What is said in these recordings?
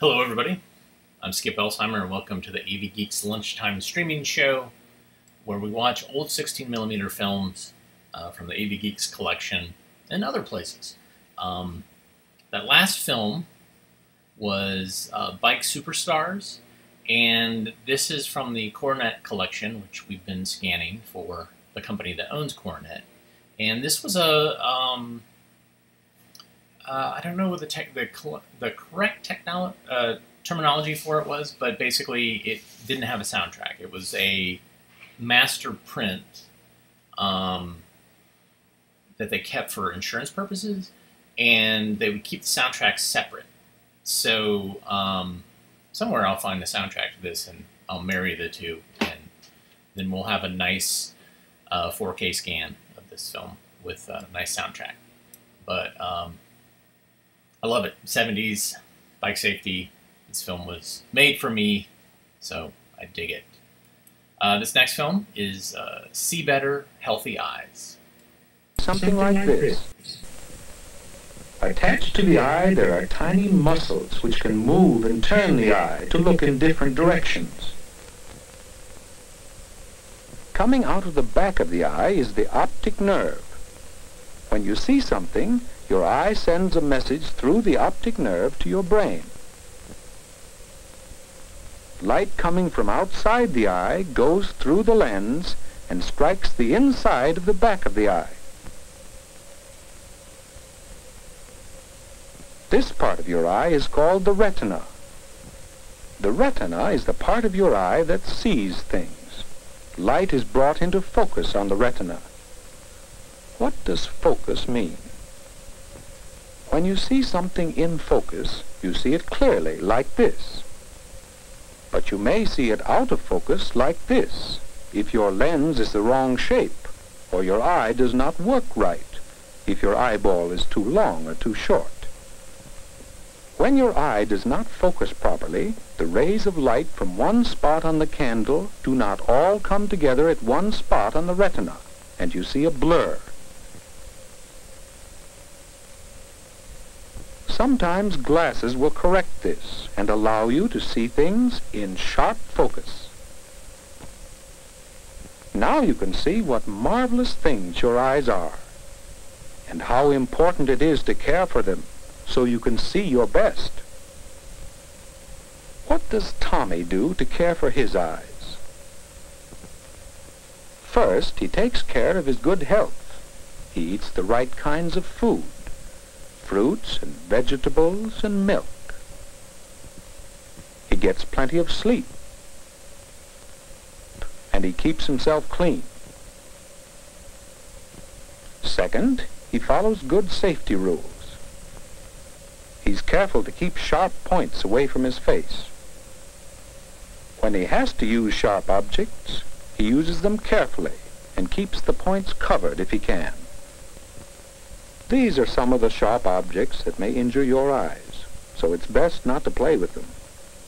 Hello, everybody. I'm Skip Elsheimer, and welcome to the AV Geeks Lunchtime streaming show, where we watch old 16mm films from the AV Geeks collection and other places. That last film was Bike Superstars, and this is from the Coronet collection, which we've been scanning for the company that owns Coronet. And this was I don't know what the correct terminology for it was, but basically it didn't have a soundtrack. It was a master print that they kept for insurance purposes, and they would keep the soundtrack separate. So somewhere I'll find the soundtrack to this, and I'll marry the two, and then we'll have a nice 4K scan of this film with a nice soundtrack. But I love it. 70s, bike safety. This film was made for me, so I dig it. This next film is See Better, Healthy Eyes. Something like this. Attached to the eye, there are tiny muscles which can move and turn the eye to look in different directions. Coming out of the back of the eye is the optic nerve. When you see something, your eye sends a message through the optic nerve to your brain. Light coming from outside the eye goes through the lens and strikes the inside of the back of the eye. This part of your eye is called the retina. The retina is the part of your eye that sees things. Light is brought into focus on the retina. What does focus mean? When you see something in focus, you see it clearly, like this. But you may see it out of focus, like this, if your lens is the wrong shape, or your eye does not work right, if your eyeball is too long or too short. When your eye does not focus properly, the rays of light from one spot on the candle do not all come together at one spot on the retina, and you see a blur. Sometimes glasses will correct this and allow you to see things in sharp focus. Now you can see what marvelous things your eyes are, and how important it is to care for them so you can see your best. What does Tommy do to care for his eyes? First, he takes care of his good health. He eats the right kinds of food. Fruits and vegetables and milk. He gets plenty of sleep. And he keeps himself clean. Second, he follows good safety rules. He's careful to keep sharp points away from his face. When he has to use sharp objects, he uses them carefully and keeps the points covered if he can. These are some of the sharp objects that may injure your eyes, so it's best not to play with them.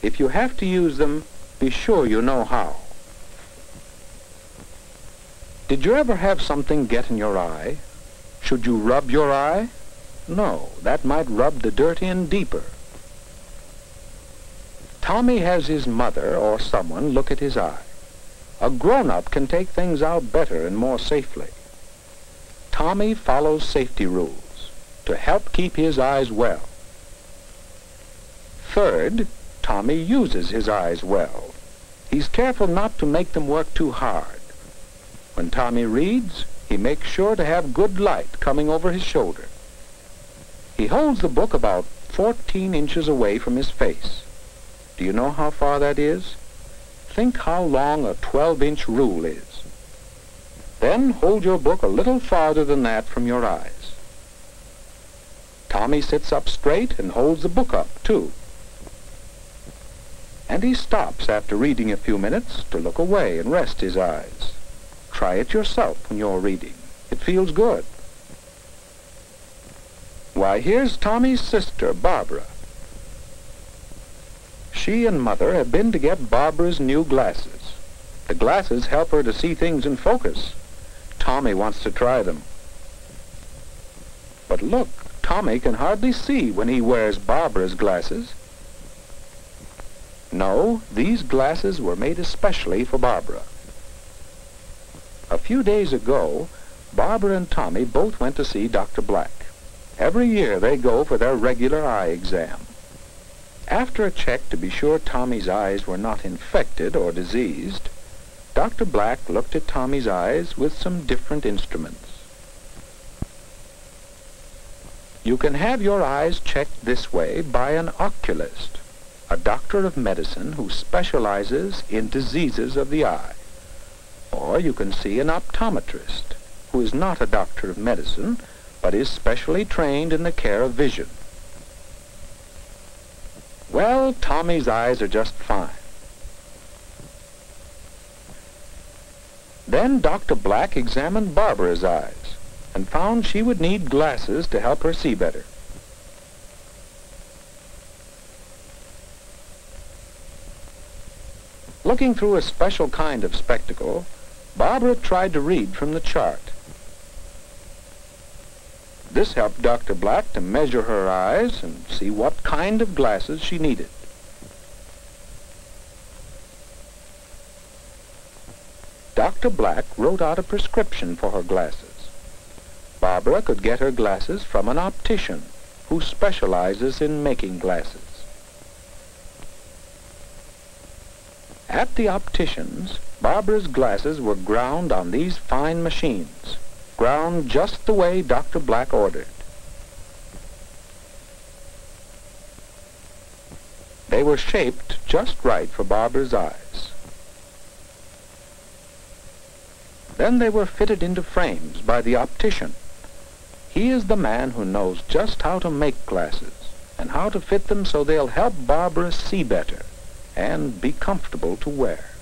If you have to use them, be sure you know how. Did you ever have something get in your eye? Should you rub your eye? No, that might rub the dirt in deeper. Tommy has his mother or someone look at his eye. A grown-up can take things out better and more safely. Tommy follows safety rules to help keep his eyes well. Third, Tommy uses his eyes well. He's careful not to make them work too hard. When Tommy reads, he makes sure to have good light coming over his shoulder. He holds the book about 14 inches away from his face. Do you know how far that is? Think how long a 12-inch rule is. Then hold your book a little farther than that from your eyes. Tommy sits up straight and holds the book up, too. And he stops after reading a few minutes to look away and rest his eyes. Try it yourself when you're reading. It feels good. Why, here's Tommy's sister, Barbara. She and Mother have been to get Barbara's new glasses. The glasses help her to see things in focus. Tommy wants to try them. But look, Tommy can hardly see when he wears Barbara's glasses. No, these glasses were made especially for Barbara. A few days ago, Barbara and Tommy both went to see Dr. Black. Every year they go for their regular eye exam. After a check to be sure Tommy's eyes were not infected or diseased, Dr. Black looked at Tommy's eyes with some different instruments. You can have your eyes checked this way by an oculist, a doctor of medicine who specializes in diseases of the eye. Or you can see an optometrist, who is not a doctor of medicine, but is specially trained in the care of vision. Well, Tommy's eyes are just fine. Then Dr. Black examined Barbara's eyes and found she would need glasses to help her see better. Looking through a special kind of spectacle, Barbara tried to read from the chart. This helped Dr. Black to measure her eyes and see what kind of glasses she needed. Dr. Black wrote out a prescription for her glasses. Barbara could get her glasses from an optician who specializes in making glasses. At the optician's, Barbara's glasses were ground on these fine machines, ground just the way Dr. Black ordered. They were shaped just right for Barbara's eyes. Then they were fitted into frames by the optician. He is the man who knows just how to make glasses and how to fit them so they'll help Barbara see better and be comfortable to wear.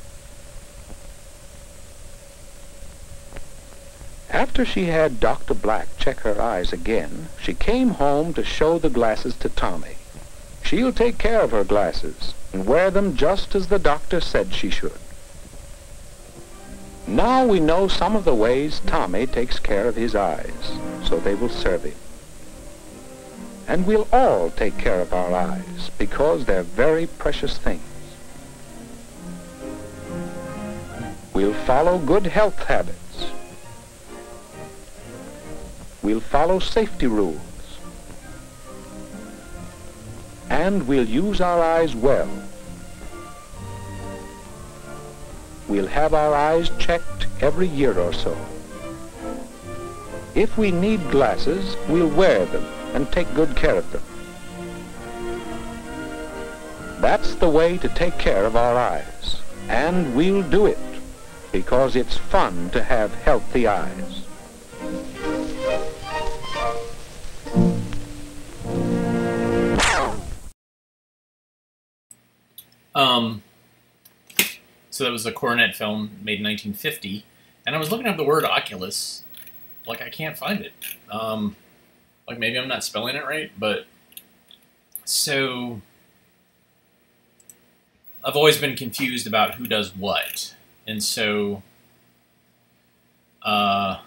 After she had Dr. Black check her eyes again, she came home to show the glasses to Tommy. She'll take care of her glasses and wear them just as the doctor said she should. Now we know some of the ways Tommy takes care of his eyes, so they will serve him. And we'll all take care of our eyes, because they're very precious things. We'll follow good health habits. We'll follow safety rules. And we'll use our eyes well. We'll have our eyes checked every year or so. If we need glasses, we'll wear them and take good care of them. That's the way to take care of our eyes. And we'll do it, because it's fun to have healthy eyes. So that was a Coronet film made in 1950, and I was looking up the word Oculus, like I can't find it. Like maybe I'm not spelling it right, but so I've always been confused about who does what, and so an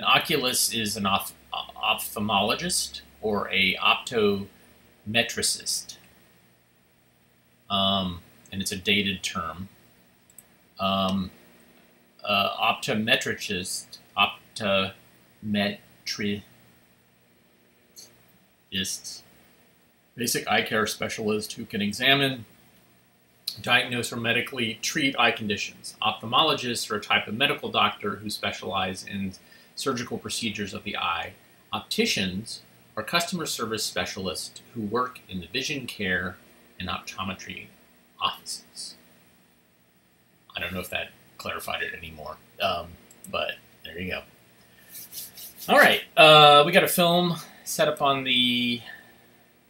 oculist is an ophthalmologist or a optometricist, and it's a dated term. Optometricist, basic eye care specialist who can examine, diagnose, or medically treat eye conditions. Ophthalmologists are a type of medical doctor who specialize in surgical procedures of the eye. Opticians are customer service specialists who work in the vision care and optometry offices. I don't know if that clarified it anymore, but there you go. All right, we got a film set up on the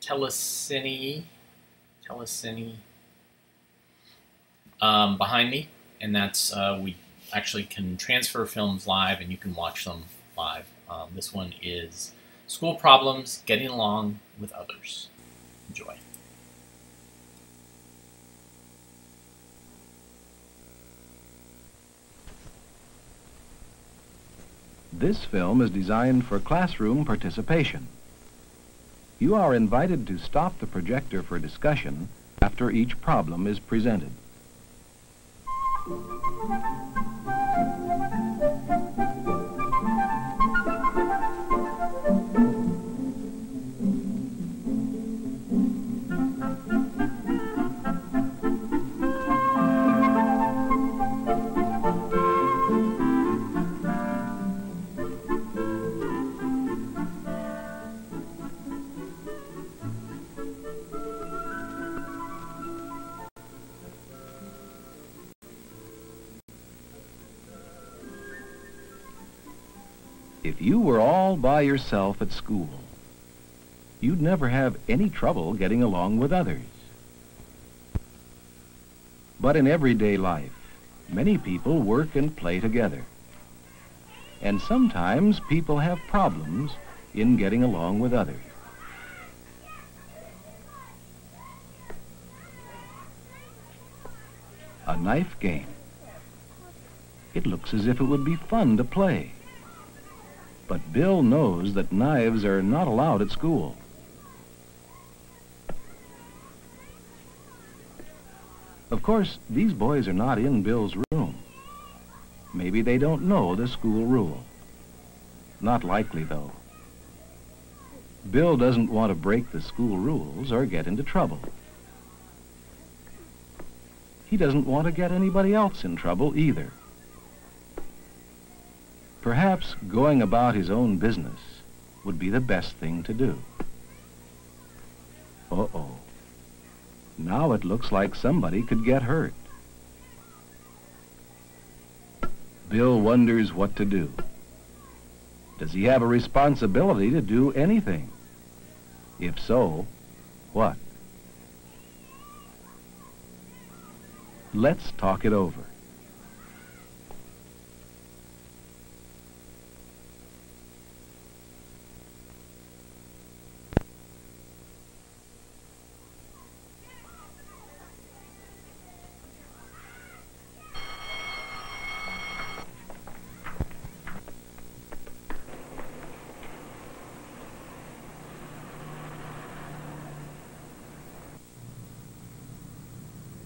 telecine behind me, and that's we actually can transfer films live, and you can watch them live. This one is School Problems: Getting Along with Others. Enjoy. This film is designed for classroom participation. You are invited to stop the projector for discussion after each problem is presented. If you were all by yourself at school, you'd never have any trouble getting along with others. But in everyday life, many people work and play together. And sometimes people have problems in getting along with others. A knife game. It looks as if it would be fun to play. But Bill knows that knives are not allowed at school. Of course, these boys are not in Bill's room. Maybe they don't know the school rule. Not likely, though. Bill doesn't want to break the school rules or get into trouble. He doesn't want to get anybody else in trouble either. Perhaps going about his own business would be the best thing to do. Uh-oh. Now it looks like somebody could get hurt. Bill wonders what to do. Does he have a responsibility to do anything? If so, what? Let's talk it over.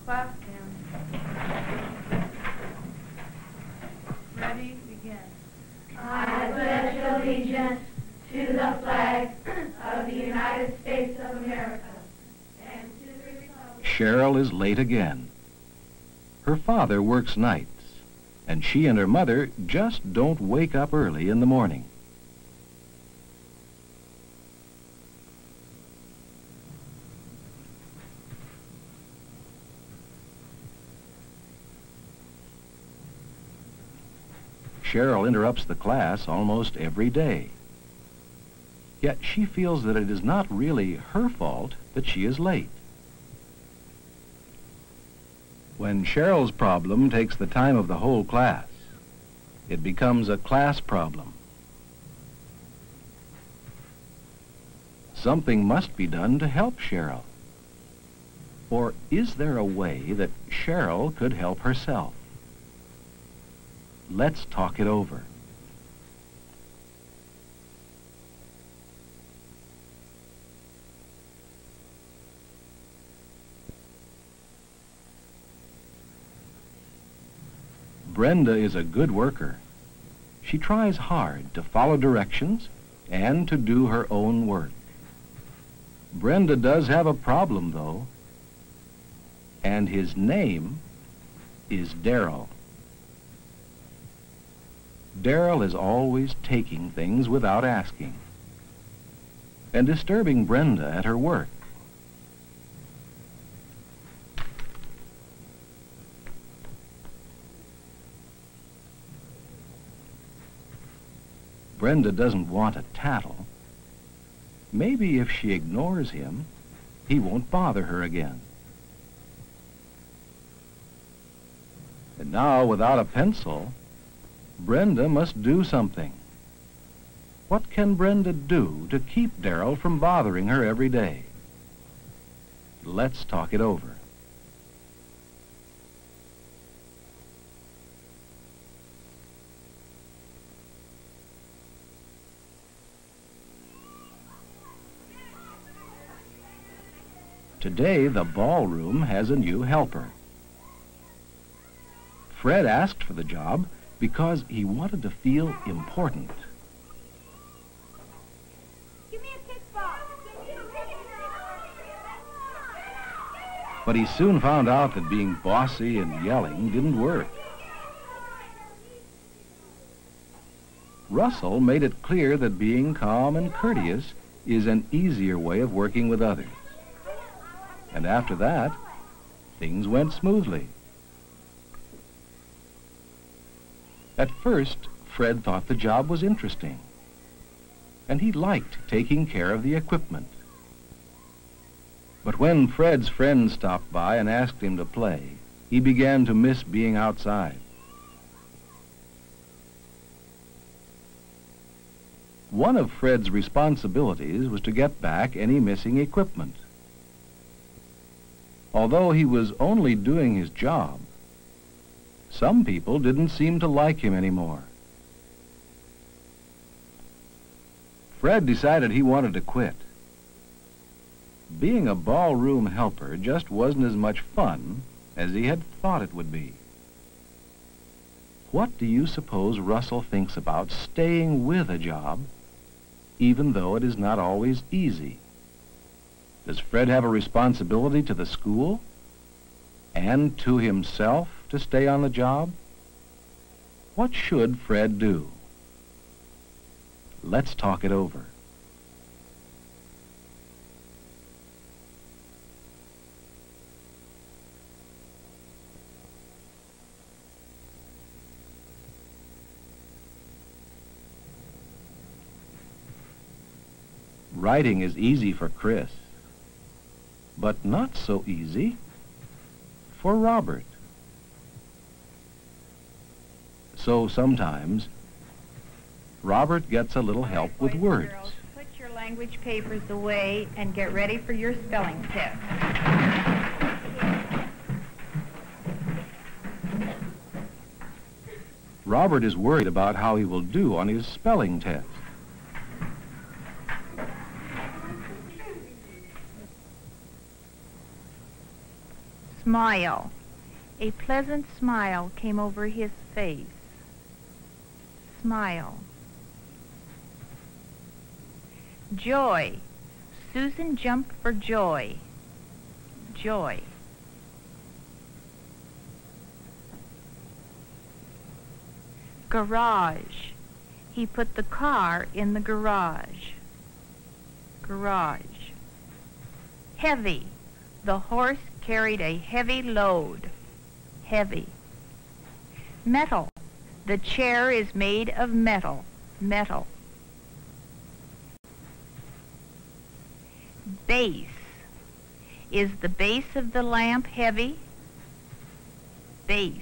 Class down. Ready, begin. I pledge allegiance to the flag of the United States of America and to the republic. Cheryl is late again. Her father works nights, and she and her mother just don't wake up early in the morning. Cheryl interrupts the class almost every day. Yet she feels that it is not really her fault that she is late. When Cheryl's problem takes the time of the whole class, it becomes a class problem. Something must be done to help Cheryl. Or is there a way that Cheryl could help herself? Let's talk it over. Brenda is a good worker. She tries hard to follow directions and to do her own work. Brenda does have a problem, though, and his name is Darryl. Darryl is always taking things without asking and disturbing Brenda at her work. Brenda doesn't want to tattle. Maybe if she ignores him, he won't bother her again. And now, without a pencil, Brenda must do something. What can Brenda do to keep Darryl from bothering her every day? Let's talk it over. Today, the ballroom has a new helper. Fred asked for the job because he wanted to feel important. Give me a kickball. But he soon found out that being bossy and yelling didn't work. Russell made it clear that being calm and courteous is an easier way of working with others. And after that, things went smoothly. At first, Fred thought the job was interesting, and he liked taking care of the equipment. But when Fred's friends stopped by and asked him to play, he began to miss being outside. One of Fred's responsibilities was to get back any missing equipment. Although he was only doing his job, some people didn't seem to like him anymore. Fred decided he wanted to quit. Being a ballroom helper just wasn't as much fun as he had thought it would be. What do you suppose Russell thinks about staying with a job, even though it is not always easy? Does Fred have a responsibility to the school and to himself to stay on the job? What should Fred do? Let's talk it over. Writing is easy for Chris, but not so easy for Robert. So sometimes Robert gets a little help with Boys and words. girls, put your language papers away and get ready for your spelling test. Robert is worried about how he will do on his spelling test. Smile. A pleasant smile came over his face. Smile. Joy. Susan jumped for joy. Joy. Garage. He put the car in the garage. Garage. Heavy. The horse carried a heavy load. Heavy. Metal. The chair is made of metal. Metal. Base. Is the base of the lamp heavy? Base.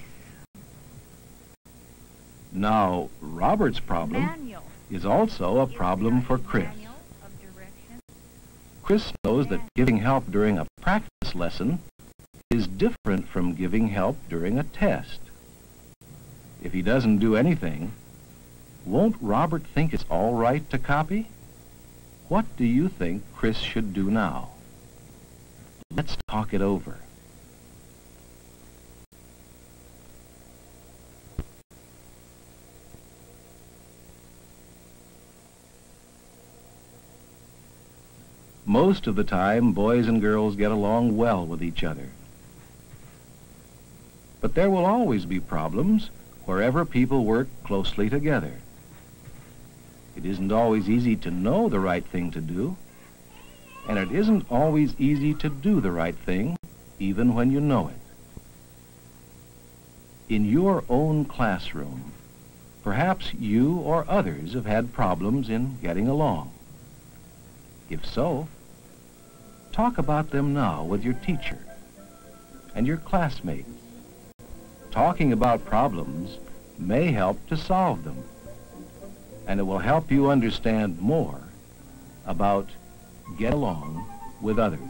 Now, Robert's problem Manual. is also a Is problem there for a Chris. manual of direction? Chris knows that giving help during a practice lesson is different from giving help during a test. If he doesn't do anything, won't Robert think it's all right to copy? What do you think Chris should do now? Let's talk it over. Most of the time, boys and girls get along well with each other. But there will always be problems wherever people work closely together. It isn't always easy to know the right thing to do, and it isn't always easy to do the right thing, even when you know it. In your own classroom, perhaps you or others have had problems in getting along. If so, talk about them now with your teacher and your classmates. Talking about problems may help to solve them, and it will help you understand more about getting along with others.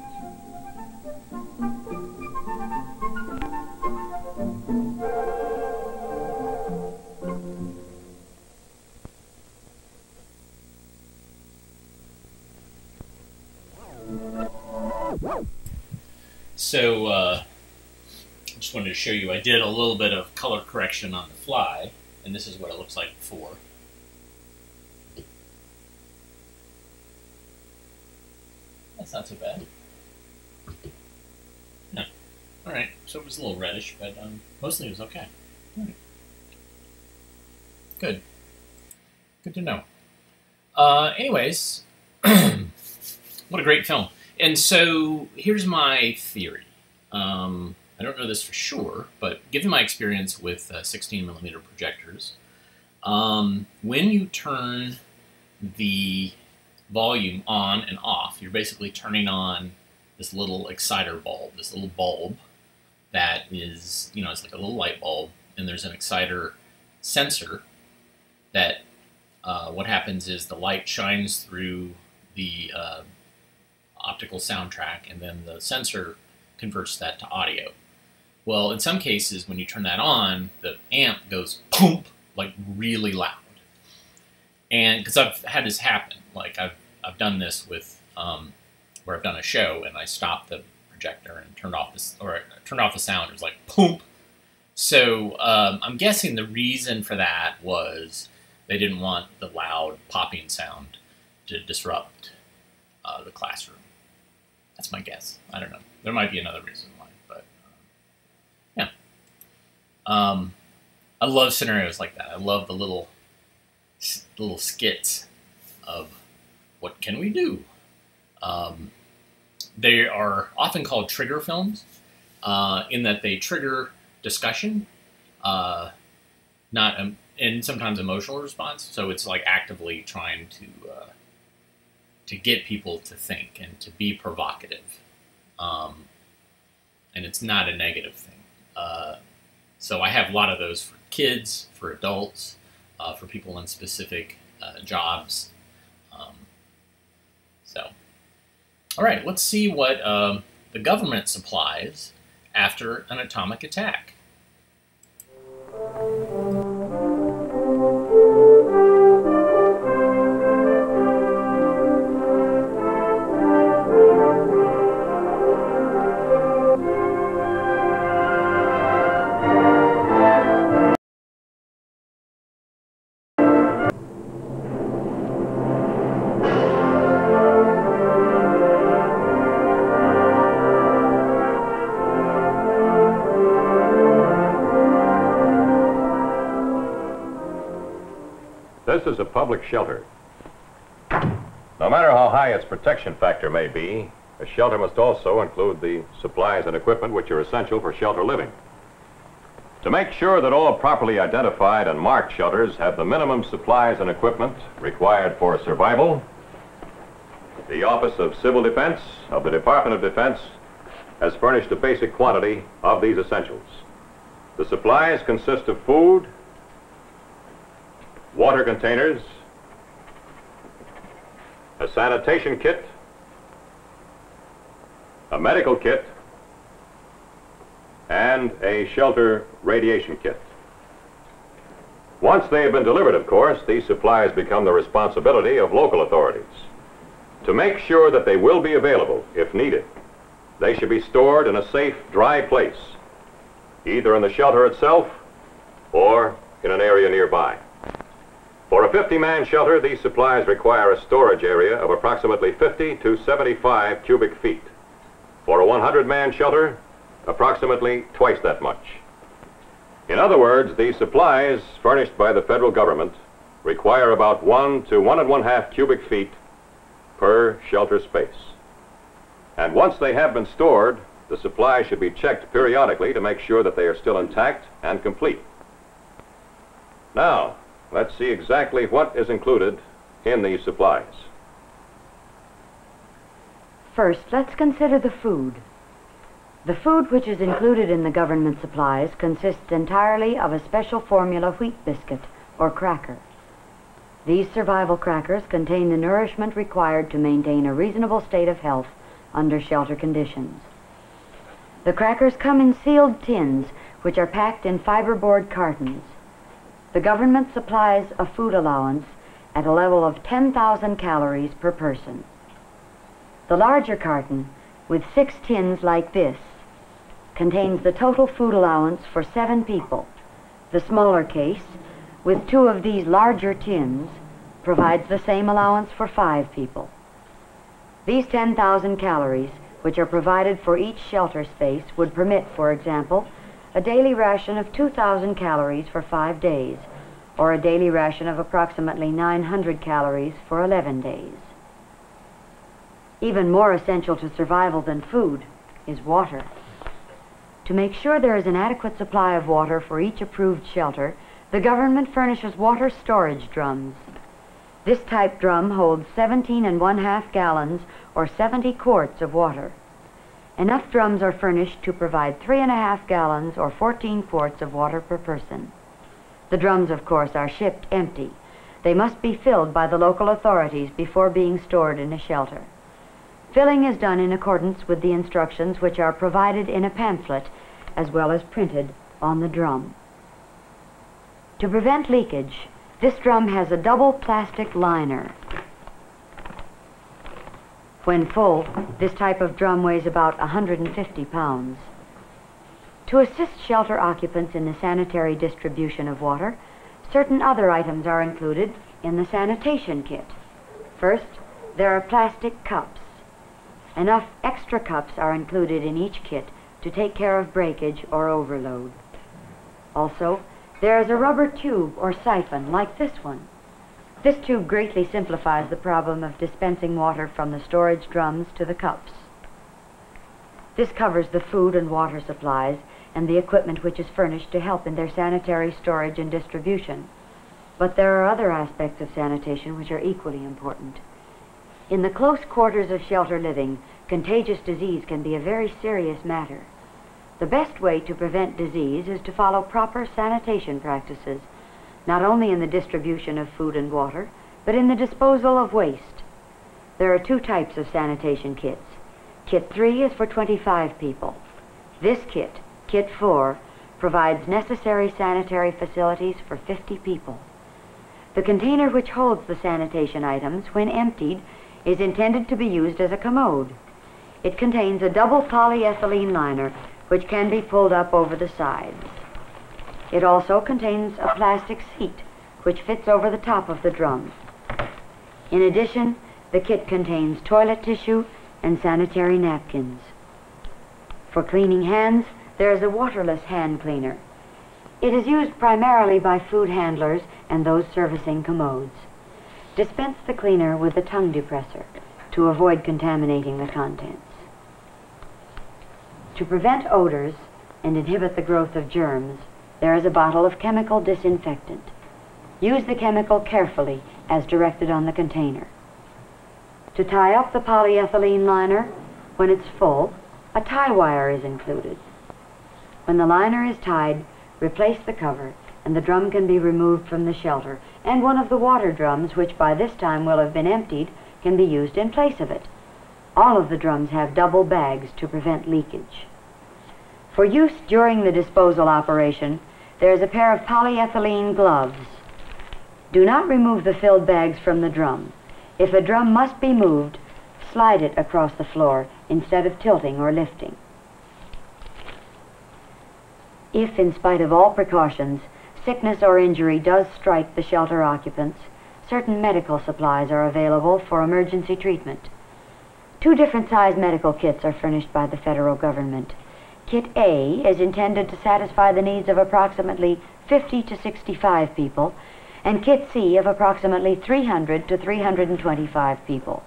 So, I just wanted to show you, I did a little bit of color correction on the fly, and this is what it looks like before. That's not so bad. No. Alright, so it was a little reddish, but mostly it was okay. Right. Good. Good to know. Anyways, what a great film. And so here's my theory. I don't know this for sure, but given my experience with 16mm projectors, when you turn the volume on and off, you're basically turning on this little exciter bulb, this little bulb that is, you know, it's like a little light bulb, and there's an exciter sensor that what happens is the light shines through the optical soundtrack, and then the sensor converts that to audio. Well, in some cases, when you turn that on, the amp goes boom, like really loud. And because I've had this happen, like I've done this with where I've done a show and I stopped the projector and turned off this, or turned off the sound. It was like boom. So I'm guessing the reason for that was they didn't want the loud popping sound to disrupt the classroom. That's my guess. I don't know. There might be another reason why, but yeah. I love scenarios like that. I love the little skits of what can we do. They are often called trigger films, in that they trigger discussion, not and sometimes emotional response. So it's like actively trying to get people to think and to be provocative, and it's not a negative thing. So I have a lot of those for kids, for adults, for people in specific jobs. So, all right, let's see what the government supplies after an atomic attack. This is a public shelter. No matter how high its protection factor may be, a shelter must also include the supplies and equipment which are essential for shelter living. To make sure that all properly identified and marked shelters have the minimum supplies and equipment required for survival, the Office of Civil Defense of the Department of Defense has furnished a basic quantity of these essentials. The supplies consist of food, water containers, a sanitation kit, a medical kit, and a shelter radiation kit. Once they have been delivered, of course, these supplies become the responsibility of local authorities. To make sure that they will be available if needed, they should be stored in a safe, dry place, either in the shelter itself or in an area nearby. For a 50-man shelter, these supplies require a storage area of approximately 50 to 75 cubic feet. For a 100-man shelter, approximately twice that much. In other words, these supplies furnished by the federal government require about 1 to 1.5 cubic feet per shelter space. And once they have been stored, the supplies should be checked periodically to make sure that they are still intact and complete. Now, let's see exactly what is included in these supplies. First, let's consider the food. The food which is included in the government supplies consists entirely of a special formula wheat biscuit, or cracker. These survival crackers contain the nourishment required to maintain a reasonable state of health under shelter conditions. The crackers come in sealed tins, which are packed in fiberboard cartons. The government supplies a food allowance at a level of 10,000 calories per person. The larger carton, with 6 tins like this, contains the total food allowance for 7 people. The smaller case, with 2 of these larger tins, provides the same allowance for 5 people. These 10,000 calories, which are provided for each shelter space, would permit, for example, a daily ration of 2,000 calories for 5 days, or a daily ration of approximately 900 calories for 11 days. Even more essential to survival than food is water. To make sure there is an adequate supply of water for each approved shelter, the government furnishes water storage drums. This type drum holds 17½ gallons or 70 quarts of water. Enough drums are furnished to provide 3½ gallons or 14 quarts of water per person. The drums, of course, are shipped empty. They must be filled by the local authorities before being stored in a shelter. Filling is done in accordance with the instructions which are provided in a pamphlet as well as printed on the drum. To prevent leakage, this drum has a double plastic liner. When full, this type of drum weighs about 150 pounds. To assist shelter occupants in the sanitary distribution of water, certain other items are included in the sanitation kit. First, there are plastic cups. Enough extra cups are included in each kit to take care of breakage or overload. Also, there is a rubber tube or siphon like this one. This tube greatly simplifies the problem of dispensing water from the storage drums to the cups. This covers the food and water supplies and the equipment which is furnished to help in their sanitary storage and distribution. But there are other aspects of sanitation which are equally important. In the close quarters of shelter living, contagious disease can be a very serious matter. The best way to prevent disease is to follow proper sanitation practices, not only in the distribution of food and water, but in the disposal of waste. There are 2 types of sanitation kits. Kit 3 is for 25 people. This kit, Kit 4, provides necessary sanitary facilities for 50 people. The container which holds the sanitation items, when emptied, is intended to be used as a commode. It contains a double polyethylene liner which can be pulled up over the sides. It also contains a plastic seat which fits over the top of the drum. In addition, the kit contains toilet tissue and sanitary napkins. For cleaning hands, there is a waterless hand cleaner. It is used primarily by food handlers and those servicing commodes. Dispense the cleaner with a tongue depressor to avoid contaminating the contents. To prevent odors and inhibit the growth of germs, there is a bottle of chemical disinfectant. Use the chemical carefully as directed on the container. To tie up the polyethylene liner, when it's full, a tie wire is included. When the liner is tied, replace the cover and the drum can be removed from the shelter, and one of the water drums, which by this time will have been emptied, can be used in place of it. All of the drums have double bags to prevent leakage. For use during the disposal operation, there is a pair of polyethylene gloves. Do not remove the filled bags from the drum. If a drum must be moved, slide it across the floor instead of tilting or lifting. If, in spite of all precautions, sickness or injury does strike the shelter occupants, certain medical supplies are available for emergency treatment. 2 different size medical kits are furnished by the federal government. Kit A is intended to satisfy the needs of approximately 50 to 65 people, and Kit C of approximately 300 to 325 people.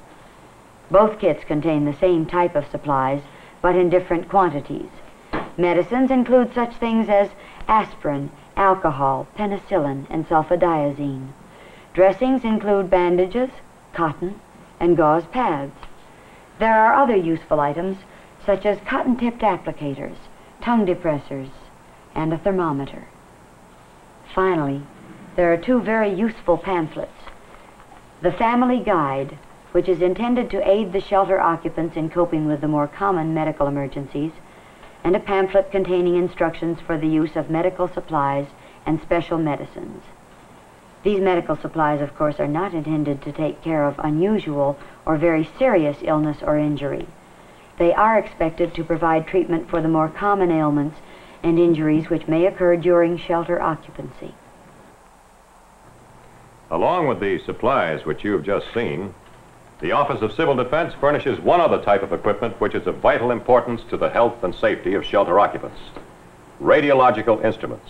Both kits contain the same type of supplies, but in different quantities. Medicines include such things as aspirin, alcohol, penicillin, and sulfadiazine. Dressings include bandages, cotton, and gauze pads. There are other useful items, such as cotton-tipped applicators, tongue depressors, and a thermometer. Finally, there are 2 very useful pamphlets. The Family Guide, which is intended to aid the shelter occupants in coping with the more common medical emergencies, and a pamphlet containing instructions for the use of medical supplies and special medicines. These medical supplies, of course, are not intended to take care of unusual or very serious illness or injury. They are expected to provide treatment for the more common ailments and injuries which may occur during shelter occupancy. Along with the supplies which you have just seen, the Office of Civil Defense furnishes one other type of equipment which is of vital importance to the health and safety of shelter occupants: radiological instruments.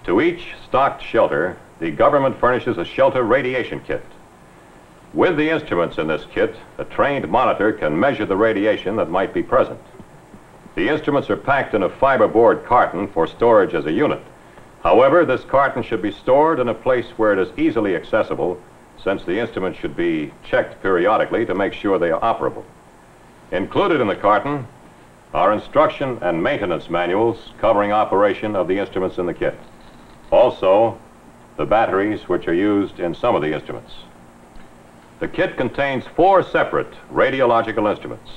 To each stocked shelter, the government furnishes a shelter radiation kit. With the instruments in this kit, a trained monitor can measure the radiation that might be present. The instruments are packed in a fiberboard carton for storage as a unit. However, this carton should be stored in a place where it is easily accessible, since the instruments should be checked periodically to make sure they are operable. Included in the carton are instruction and maintenance manuals covering operation of the instruments in the kit. Also, the batteries which are used in some of the instruments. The kit contains 4 separate radiological instruments.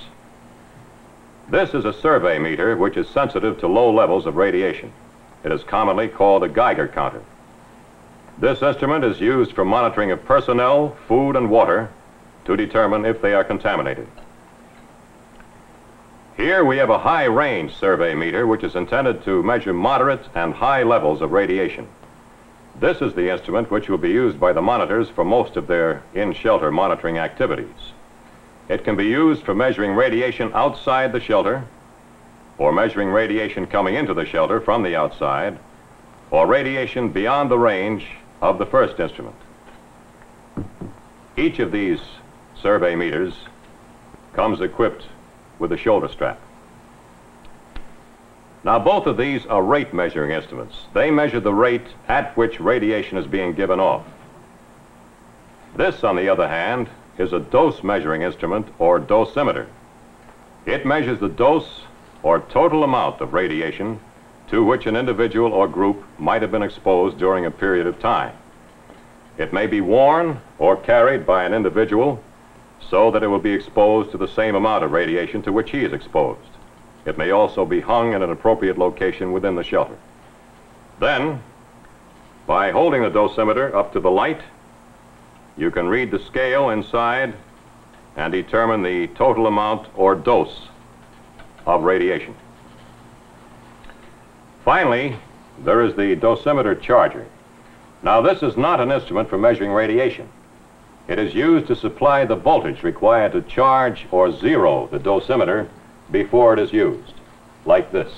This is a survey meter which is sensitive to low levels of radiation. It is commonly called a Geiger counter. This instrument is used for monitoring of personnel, food, and water to determine if they are contaminated. Here we have a high-range survey meter which is intended to measure moderate and high levels of radiation. This is the instrument which will be used by the monitors for most of their in-shelter monitoring activities. It can be used for measuring radiation outside the shelter, or measuring radiation coming into the shelter from the outside, or radiation beyond the range of the first instrument. Each of these survey meters comes equipped with a shoulder strap. Now, both of these are rate measuring instruments. They measure the rate at which radiation is being given off. This, on the other hand, is a dose measuring instrument, or dosimeter. It measures the dose or total amount of radiation to which an individual or group might have been exposed during a period of time. It may be worn or carried by an individual so that it will be exposed to the same amount of radiation to which he is exposed. It may also be hung in an appropriate location within the shelter. Then, by holding the dosimeter up to the light, you can read the scale inside and determine the total amount or dose of radiation. Finally, there is the dosimeter charger. Now, this is not an instrument for measuring radiation. It is used to supply the voltage required to charge or zero the dosimeter before it is used, like this.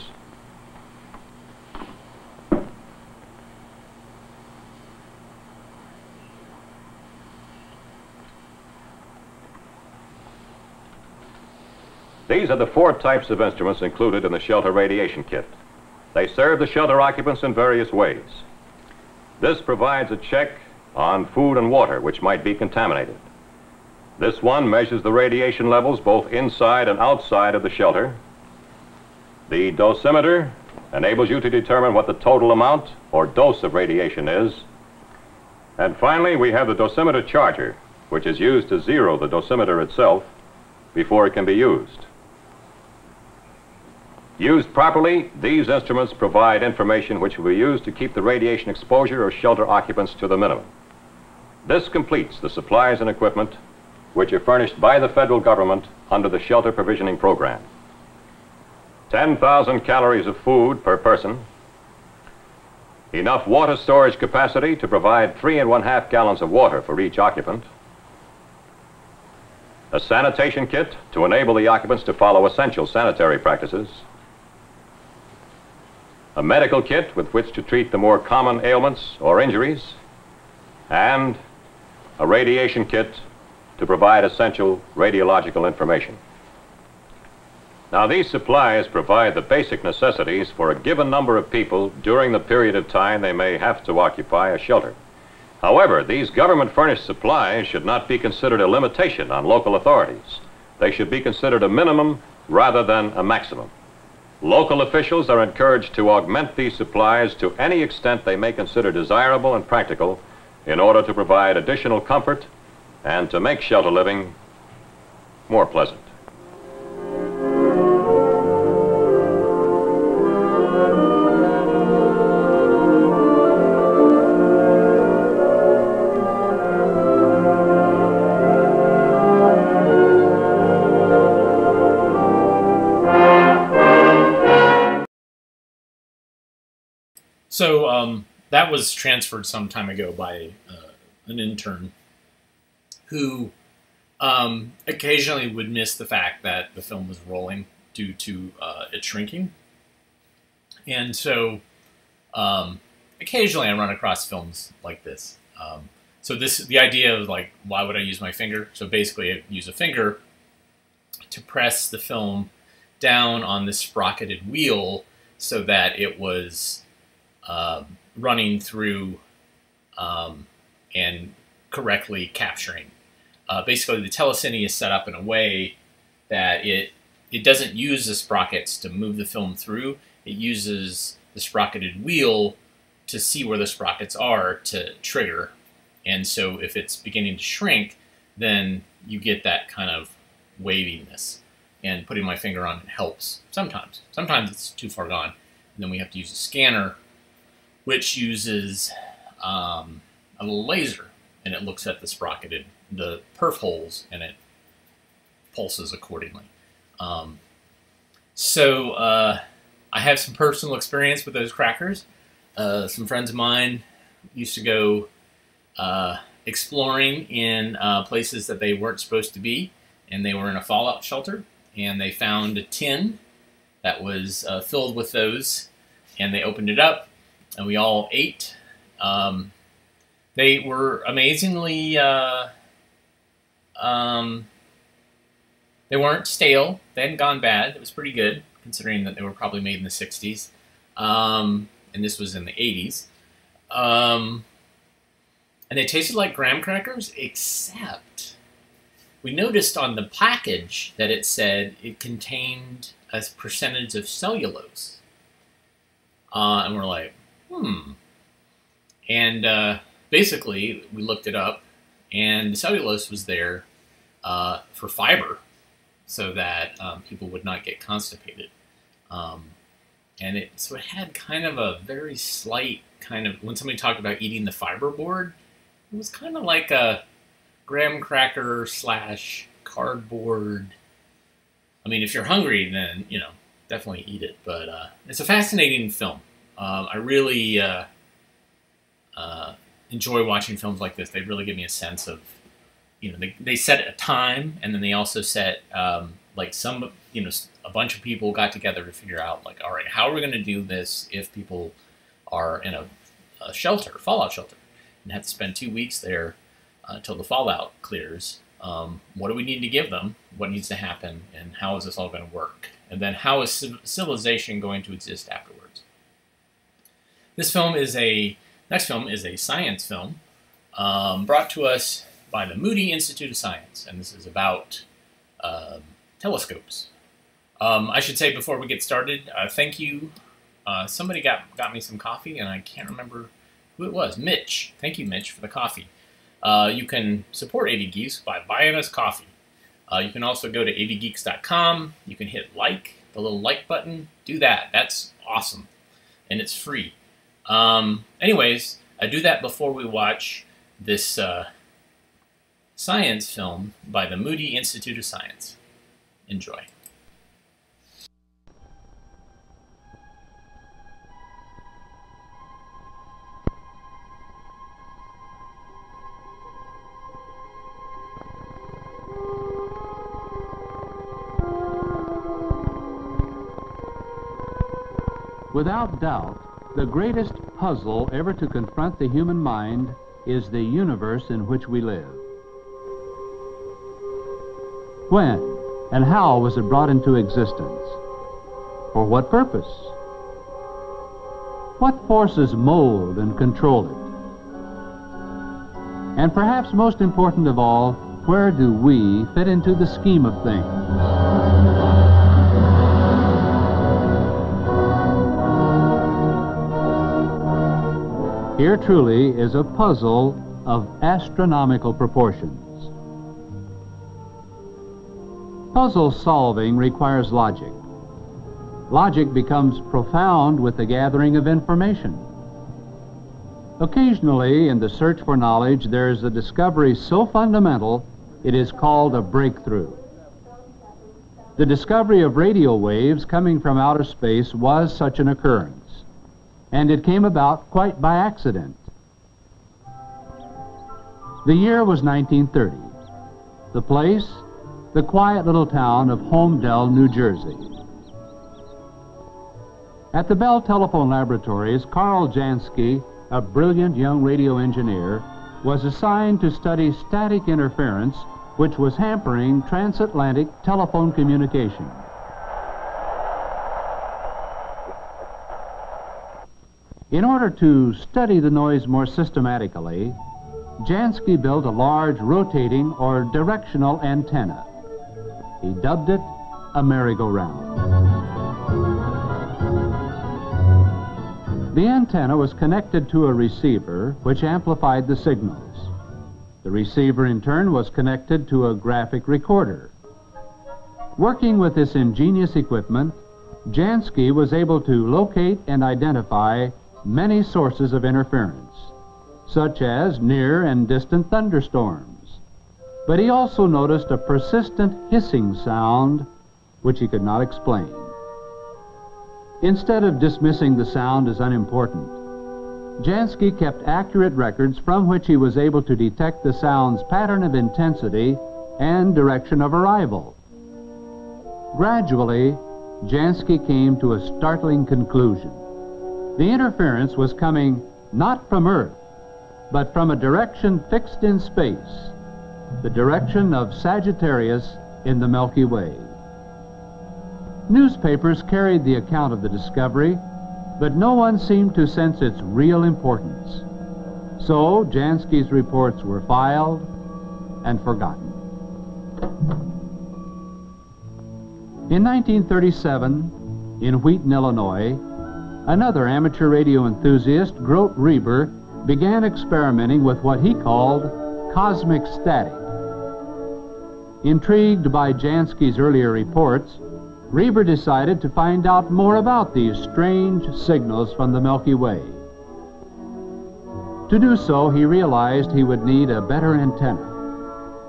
These are the 4 types of instruments included in the shelter radiation kit. They serve the shelter occupants in various ways. This provides a check on food and water which might be contaminated. This one measures the radiation levels both inside and outside of the shelter. The dosimeter enables you to determine what the total amount or dose of radiation is. And finally, we have the dosimeter charger, which is used to zero the dosimeter itself before it can be used. Used properly, these instruments provide information which will be used to keep the radiation exposure of shelter occupants to the minimum. This completes the supplies and equipment which are furnished by the federal government under the Shelter Provisioning Program. 10,000 calories of food per person, enough water storage capacity to provide 3 1/2 gallons of water for each occupant, a sanitation kit to enable the occupants to follow essential sanitary practices, a medical kit with which to treat the more common ailments or injuries, and a radiation kit to provide essential radiological information. Now, these supplies provide the basic necessities for a given number of people during the period of time they may have to occupy a shelter. However, these government-furnished supplies should not be considered a limitation on local authorities. They should be considered a minimum rather than a maximum. Local officials are encouraged to augment these supplies to any extent they may consider desirable and practical in order to provide additional comfort and to make shelter living more pleasant. So that was transferred some time ago by an intern who occasionally would miss the fact that the film was rolling due to it shrinking. And so occasionally I run across films like this. So the idea of like, why would I use my finger? So basically I use a finger to press the film down on this sprocketed wheel so that it was running through and correctly capturing. Basically, the telecine is set up in a way that it doesn't use the sprockets to move the film through. It uses the sprocketed wheel to see where the sprockets are to trigger. And so if it's beginning to shrink, then you get that kind of waviness. And putting my finger on it helps sometimes. Sometimes it's too far gone. And then we have to use a scanner, which uses a little laser, and it looks at the sprocketed, the perf holes, and it pulses accordingly. So I have some personal experience with those crackers. Some friends of mine used to go exploring in places that they weren't supposed to be, and they were in a fallout shelter, and they found a tin that was filled with those, and they opened it up, and we all ate. They were amazingly, they weren't stale. They hadn't gone bad. It was pretty good, considering that they were probably made in the 60s. And this was in the 80s. And they tasted like graham crackers, except we noticed on the package that it said it contained a percentage of cellulose. And we're like, And basically, we looked it up, and the cellulose was there for fiber, so that people would not get constipated. And it had kind of a very slight kind of, when somebody talked about eating the fiber board, it was kind of like a graham cracker / cardboard. I mean, if you're hungry, then, you know, definitely eat it. But it's a fascinating film. I really enjoy watching films like this. They really give me a sense of, you know, they set a time, and then they also set, like some, you know, a bunch of people got together to figure out, like, all right, how are we going to do this if people are in a shelter, fallout shelter, and have to spend 2 weeks there until the fallout clears? What do we need to give them? What needs to happen? And how is this all going to work? And then how is civilization going to exist afterwards? Next film is a science film brought to us by the Moody Institute of Science, and this is about telescopes. I should say before we get started, thank you. Somebody got me some coffee, and I can't remember who it was. Mitch. Thank you, Mitch, for the coffee. You can support AV Geeks by buying us coffee. You can also go to avgeeks.com. You can hit like, the little like button. Do that. That's awesome. And it's free. Anyways, I do that before we watch this science film by the Moody Institute of Science. Enjoy. Without doubt, the greatest puzzle ever to confront the human mind is the universe in which we live. When and how was it brought into existence? For what purpose? What forces mold and control it? And perhaps most important of all, where do we fit into the scheme of things? Here truly is a puzzle of astronomical proportions. Puzzle solving requires logic. Logic becomes profound with the gathering of information. Occasionally, in the search for knowledge, there is a discovery so fundamental it is called a breakthrough. The discovery of radio waves coming from outer space was such an occurrence. and it came about quite by accident. The year was 1930. The place, the quiet little town of Holmdel, New Jersey. At the Bell Telephone Laboratories, Carl Jansky, a brilliant young radio engineer, was assigned to study static interference, which was hampering transatlantic telephone communication. In order to study the noise more systematically, Jansky built a large rotating or directional antenna. He dubbed it a merry-go-round. The antenna was connected to a receiver which amplified the signals. The receiver in turn was connected to a graphic recorder. Working with this ingenious equipment, Jansky was able to locate and identify many sources of interference, such as near and distant thunderstorms. But he also noticed a persistent hissing sound which he could not explain. Instead of dismissing the sound as unimportant, Jansky kept accurate records from which he was able to detect the sound's pattern of intensity and direction of arrival. Gradually, Jansky came to a startling conclusion. The interference was coming not from Earth, but from a direction fixed in space, the direction of Sagittarius in the Milky Way. Newspapers carried the account of the discovery, but no one seemed to sense its real importance. So Jansky's reports were filed and forgotten. In 1937, in Wheaton, Illinois, another amateur radio enthusiast, Grote Reber, began experimenting with what he called cosmic static. Intrigued by Jansky's earlier reports, Reber decided to find out more about these strange signals from the Milky Way. To do so, he realized he would need a better antenna,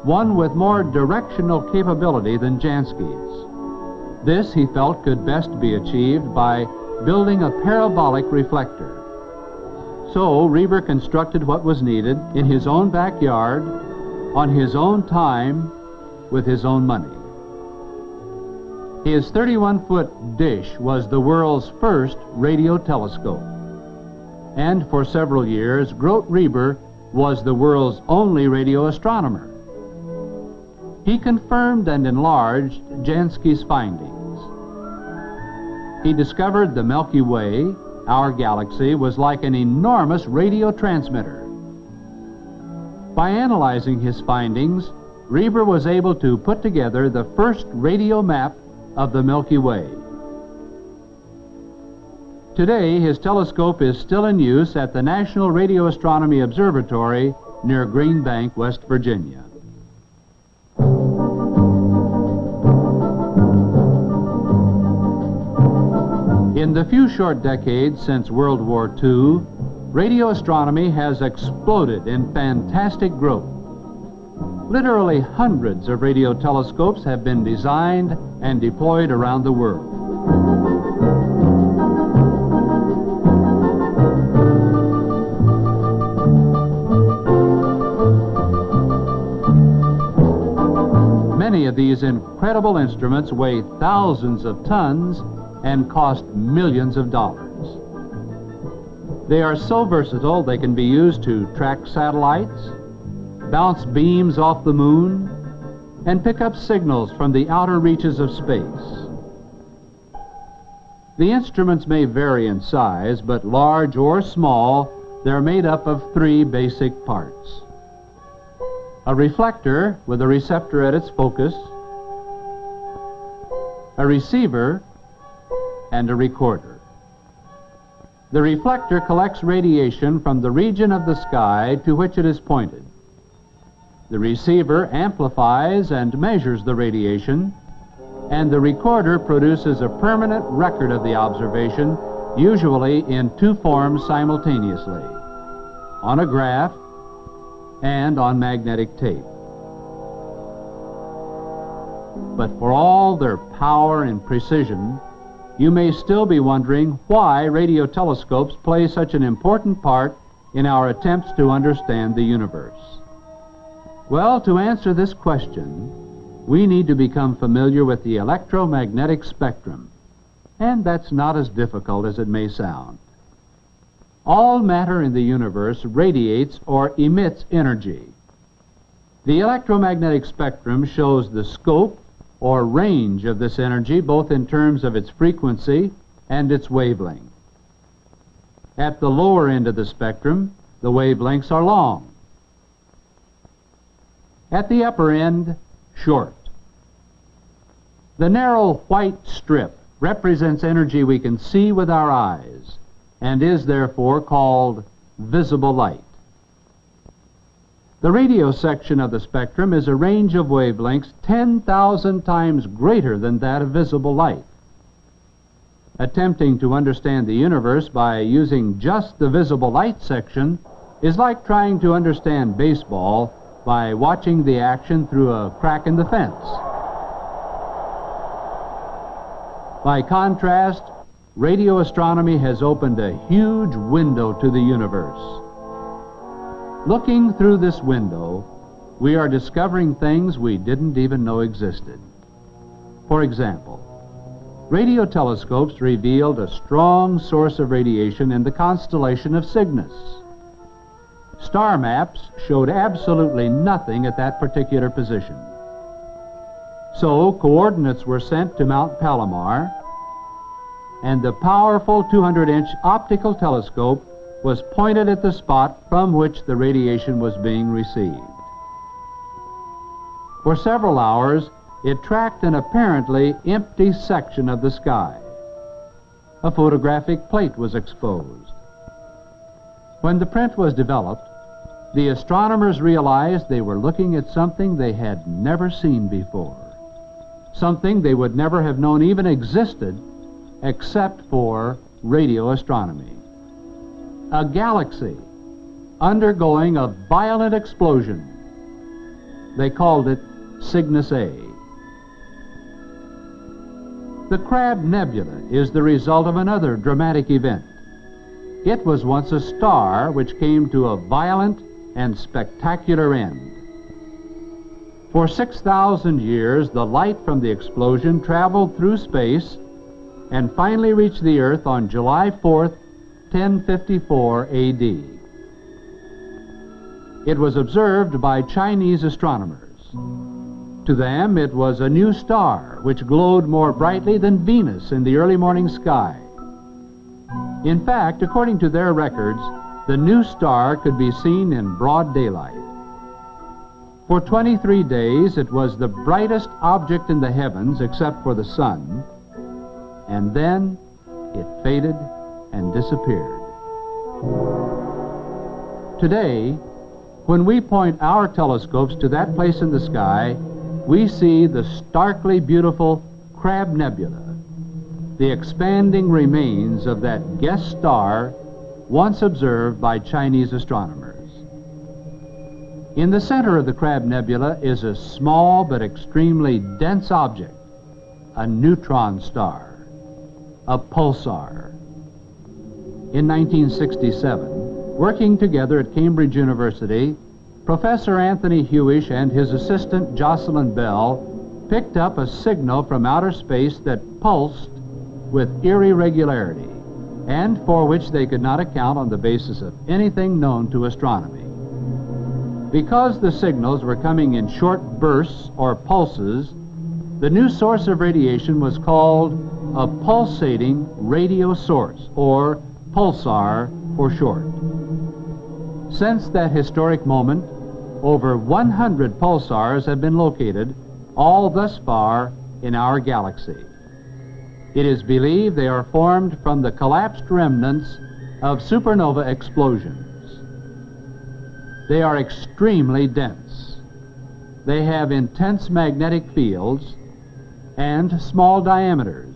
one with more directional capability than Jansky's. This, he felt, could best be achieved by building a parabolic reflector. So Reber constructed what was needed in his own backyard, on his own time, with his own money. His 31-foot dish was the world's first radio telescope. And for several years, Grote Reber was the world's only radio astronomer. He confirmed and enlarged Jansky's findings. He discovered the Milky Way, our galaxy, was like an enormous radio transmitter. By analyzing his findings, Reber was able to put together the first radio map of the Milky Way. Today, his telescope is still in use at the National Radio Astronomy Observatory near Green Bank, West Virginia. In the few short decades since World War II, radio astronomy has exploded in fantastic growth. Literally hundreds of radio telescopes have been designed and deployed around the world. Many of these incredible instruments weigh thousands of tons and cost millions of dollars. They are so versatile they can be used to track satellites, bounce beams off the moon, and pick up signals from the outer reaches of space. The instruments may vary in size, but large or small, they're made up of three basic parts: a reflector with a receptor at its focus, a receiver, and a recorder. The reflector collects radiation from the region of the sky to which it is pointed. The receiver amplifies and measures the radiation, and the recorder produces a permanent record of the observation, usually in two forms simultaneously: on a graph and on magnetic tape. But for all their power and precision, you may still be wondering why radio telescopes play such an important part in our attempts to understand the universe. Well, to answer this question, we need to become familiar with the electromagnetic spectrum, and that's not as difficult as it may sound. All matter in the universe radiates or emits energy. The electromagnetic spectrum shows the scope or range of this energy, both in terms of its frequency and its wavelength. At the lower end of the spectrum, the wavelengths are long. At the upper end, short. The narrow white strip represents energy we can see with our eyes and is therefore called visible light. The radio section of the spectrum is a range of wavelengths 10,000 times greater than that of visible light. Attempting to understand the universe by using just the visible light section is like trying to understand baseball by watching the action through a crack in the fence. By contrast, radio astronomy has opened a huge window to the universe. Looking through this window, we are discovering things we didn't even know existed. For example, radio telescopes revealed a strong source of radiation in the constellation of Cygnus. Star maps showed absolutely nothing at that particular position. So coordinates were sent to Mount Palomar, and the powerful 200-inch optical telescope was pointed at the spot from which the radiation was being received. For several hours, it tracked an apparently empty section of the sky. A photographic plate was exposed. When the print was developed, the astronomers realized they were looking at something they had never seen before, something they would never have known even existed except for radio astronomy. A galaxy undergoing a violent explosion. They called it Cygnus A. The Crab Nebula is the result of another dramatic event. It was once a star which came to a violent and spectacular end. For 6,000 years, the light from the explosion traveled through space and finally reached the Earth on July 4th, 1054 A.D. It was observed by Chinese astronomers. To them, it was a new star which glowed more brightly than Venus in the early morning sky. In fact, according to their records, the new star could be seen in broad daylight. For 23 days, it was the brightest object in the heavens except for the sun, and then it faded and disappeared. Today, when we point our telescopes to that place in the sky, we see the starkly beautiful Crab Nebula, the expanding remains of that guest star once observed by Chinese astronomers. In the center of the Crab Nebula is a small but extremely dense object, a neutron star, a pulsar. In 1967, working together at Cambridge University, Professor Anthony Hewish and his assistant Jocelyn Bell picked up a signal from outer space that pulsed with eerie regularity, and for which they could not account on the basis of anything known to astronomy. Because the signals were coming in short bursts or pulses, the new source of radiation was called a pulsating radio source, or pulsar for short. Since that historic moment, over 100 pulsars have been located, all thus far in our galaxy. It is believed they are formed from the collapsed remnants of supernova explosions. They are extremely dense. They have intense magnetic fields and small diameters,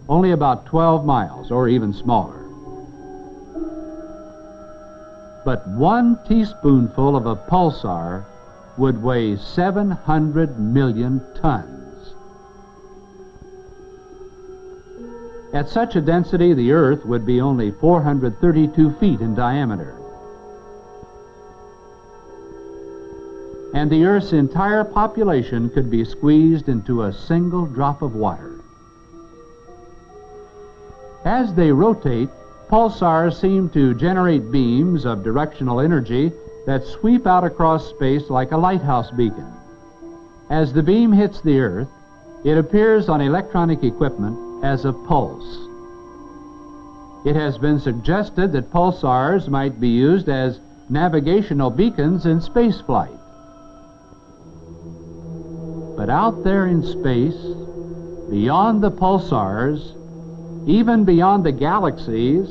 only about 12 miles or even smaller. But 1 teaspoonful of a pulsar would weigh 700 million tons. At such a density, the Earth would be only 432 feet in diameter. And the Earth's entire population could be squeezed into a single drop of water. As they rotate, pulsars seem to generate beams of directional energy that sweep out across space like a lighthouse beacon. As the beam hits the Earth, it appears on electronic equipment as a pulse. It has been suggested that pulsars might be used as navigational beacons in spaceflight. But out there in space, beyond the pulsars, even beyond the galaxies,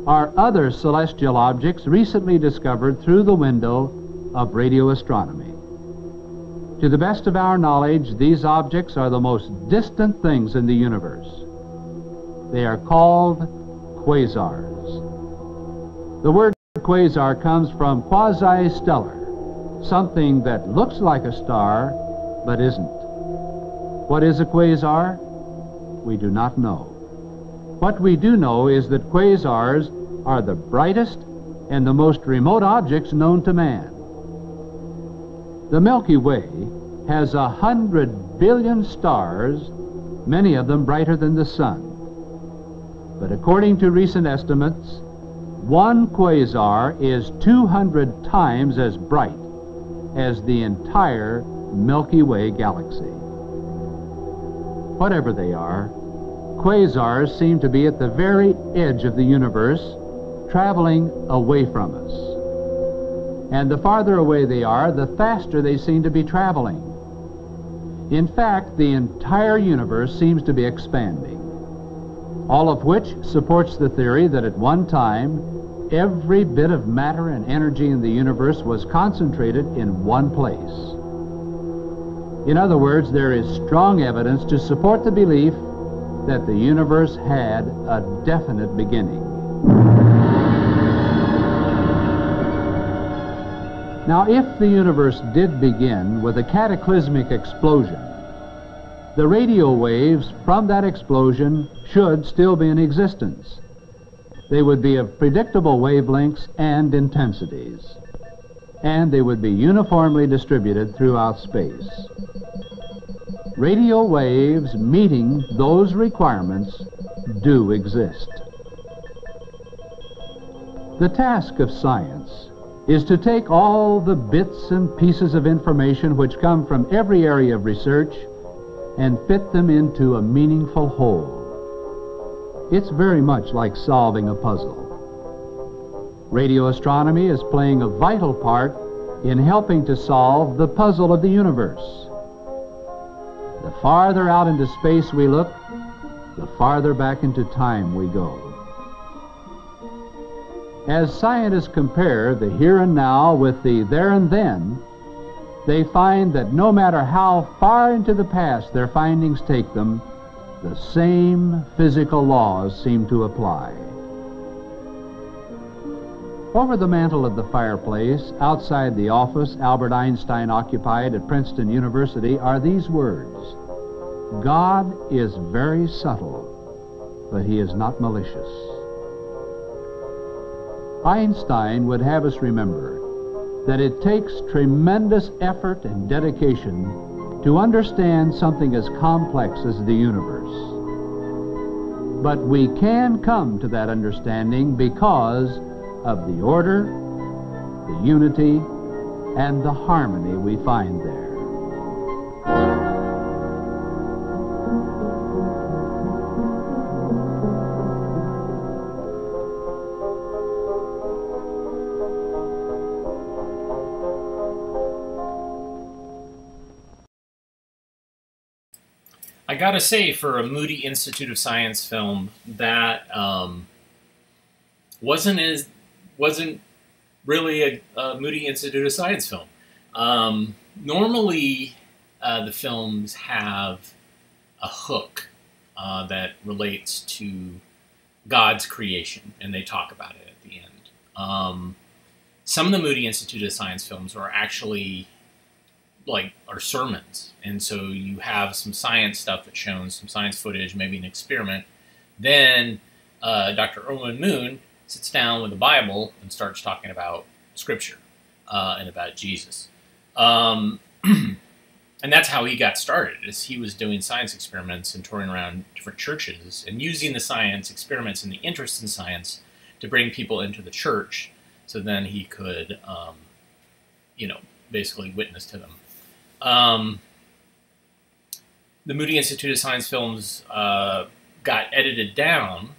are other celestial objects recently discovered through the window of radio astronomy. To the best of our knowledge, these objects are the most distant things in the universe. They are called quasars. The word quasar comes from quasi-stellar, something that looks like a star but isn't. What is a quasar? We do not know. What we do know is that quasars are the brightest and the most remote objects known to man. The Milky Way has 100 billion stars, many of them brighter than the sun. But according to recent estimates, one quasar is 200 times as bright as the entire Milky Way galaxy. Whatever they are, quasars seem to be at the very edge of the universe, traveling away from us. And the farther away they are, the faster they seem to be traveling. In fact, the entire universe seems to be expanding, all of which supports the theory that at one time, every bit of matter and energy in the universe was concentrated in one place. In other words, there is strong evidence to support the belief that the universe had a definite beginning. Now, if the universe did begin with a cataclysmic explosion, the radio waves from that explosion should still be in existence. They would be of predictable wavelengths and intensities, and they would be uniformly distributed throughout space. Radio waves meeting those requirements do exist. The task of science is to take all the bits and pieces of information which come from every area of research and fit them into a meaningful whole. It's very much like solving a puzzle. Radio astronomy is playing a vital part in helping to solve the puzzle of the universe. The farther out into space we look, the farther back into time we go. As scientists compare the here and now with the there and then, they find that no matter how far into the past their findings take them, the same physical laws seem to apply. Over the mantel of the fireplace, outside the office Albert Einstein occupied at Princeton University, are these words: God is very subtle, but he is not malicious. Einstein would have us remember that it takes tremendous effort and dedication to understand something as complex as the universe. But we can come to that understanding because of the order, the unity, and the harmony we find there. I gotta say, for a Moody Institute of Science film, that wasn't really a Moody Institute of Science film. Normally, the films have a hook that relates to God's creation, and they talk about it at the end. Some of the Moody Institute of Science films are actually are sermons, and so you have some science stuff that shows some science footage, maybe an experiment, Then Dr. Erwin Moon sits down with the Bible and starts talking about Scripture and about Jesus. And that's how he got started, is he was doing science experiments and touring around different churches and using the science experiments and the interest in science to bring people into the church, so then he could, basically witness to them. The Moody Institute of Science films got edited down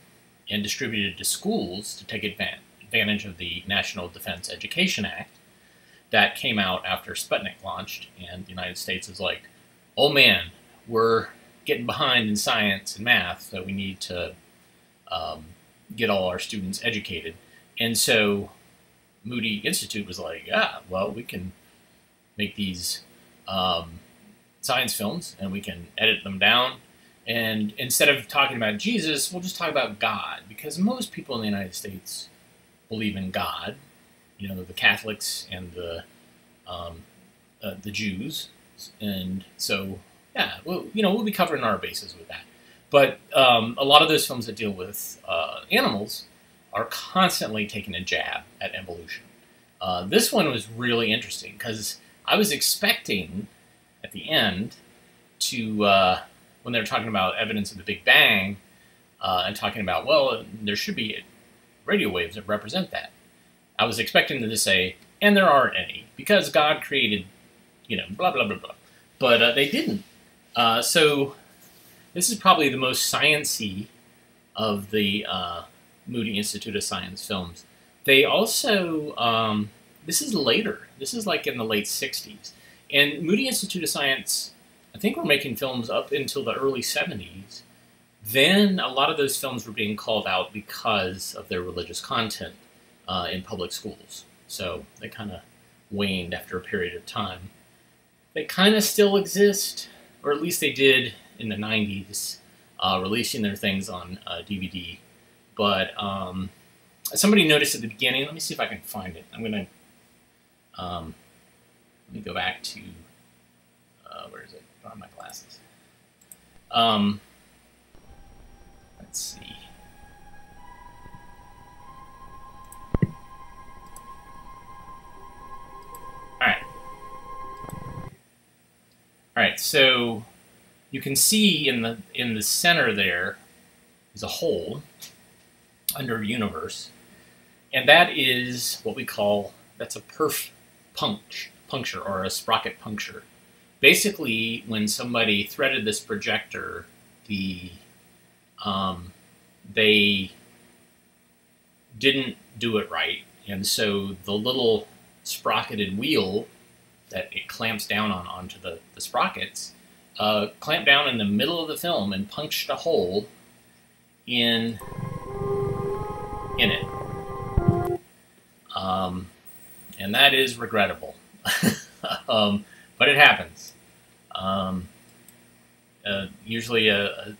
and distributed to schools to take advantage of the National Defense Education Act that came out after Sputnik launched, and the United States is like, oh man, we're getting behind in science and math, so we need to get all our students educated. And so Moody Institute was like, yeah, well, we can make these science films and we can edit them down. And instead of talking about Jesus, we'll just talk about God, because most people in the United States believe in God. The Catholics and the Jews, and so yeah, we'll be covering our bases with that. But a lot of those films that deal with animals are constantly taking a jab at evolution. This one was really interesting because I was expecting at the end to when they were talking about evidence of the Big Bang and talking about, well, there should be radio waves that represent that. I was expecting them to say, and there aren't any, because God created, blah, blah, blah, blah. But they didn't. So this is probably the most science-y of the Moody Institute of Science films. They also, this is later. This is like in the late 60s. And Moody Institute of Science, I think, were making films up until the early 70s. Then a lot of those films were being called out because of their religious content in public schools. So they kind of waned after a period of time. They kind of still exist, or at least they did in the 90s, releasing their things on DVD. But somebody noticed at the beginning, let me see if I can find it. I'm going to, let me go back to, where is it? On my glasses. Let's see. All right, so you can see in the center there is a hole under universe, and that is what we call, that's a perf puncture or a sprocket puncture. Basically, when somebody threaded this projector, they didn't do it right, and so the little sprocketed wheel that it clamps down onto the sprockets, clamped down in the middle of the film and punched a hole in it. And that is regrettable. But it happens. Usually a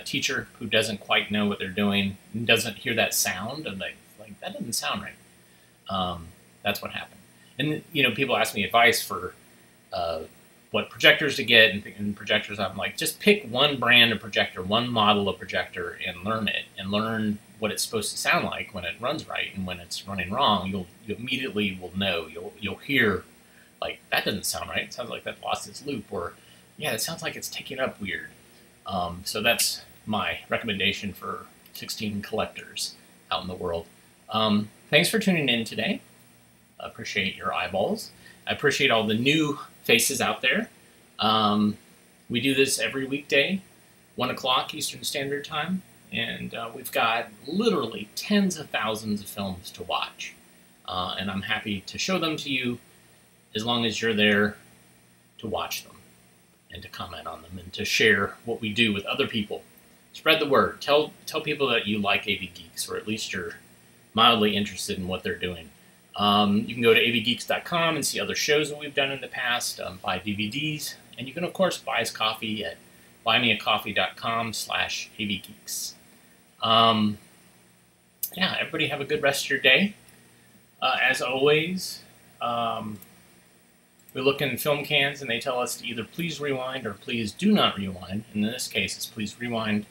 teacher who doesn't quite know what they're doing doesn't hear that sound, and like that doesn't sound right. That's what happened. And people ask me advice for what projectors to get and projectors. I'm like, just pick one brand of projector, one model of projector, and learn it, and learn what it's supposed to sound like when it runs right, and when it's running wrong, you immediately will know. You'll hear, like, that doesn't sound right. It sounds like that lost its loop, or yeah, it sounds like it's taking up weird. So that's my recommendation for 16 collectors out in the world. Thanks for tuning in today. I appreciate your eyeballs. I appreciate all the new faces out there. We do this every weekday, 1 o'clock Eastern Standard Time, and we've got literally tens of thousands of films to watch. And I'm happy to show them to you as long as you're there to watch them and to comment on them and to share what we do with other people. Spread the word. Tell people that you like AV Geeks, or at least you're mildly interested in what they're doing. You can go to avgeeks.com and see other shows that we've done in the past, buy DVDs, and you can, of course, buy us coffee at buymeacoffee.com/avgeeks. Yeah, everybody have a good rest of your day. As always, we look in film cans and they tell us to either please rewind or please do not rewind. In this case, it's please rewind.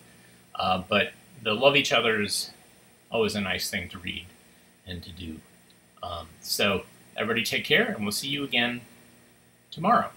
But the love each other is always a nice thing to read and to do. So everybody take care, and we'll see you again tomorrow.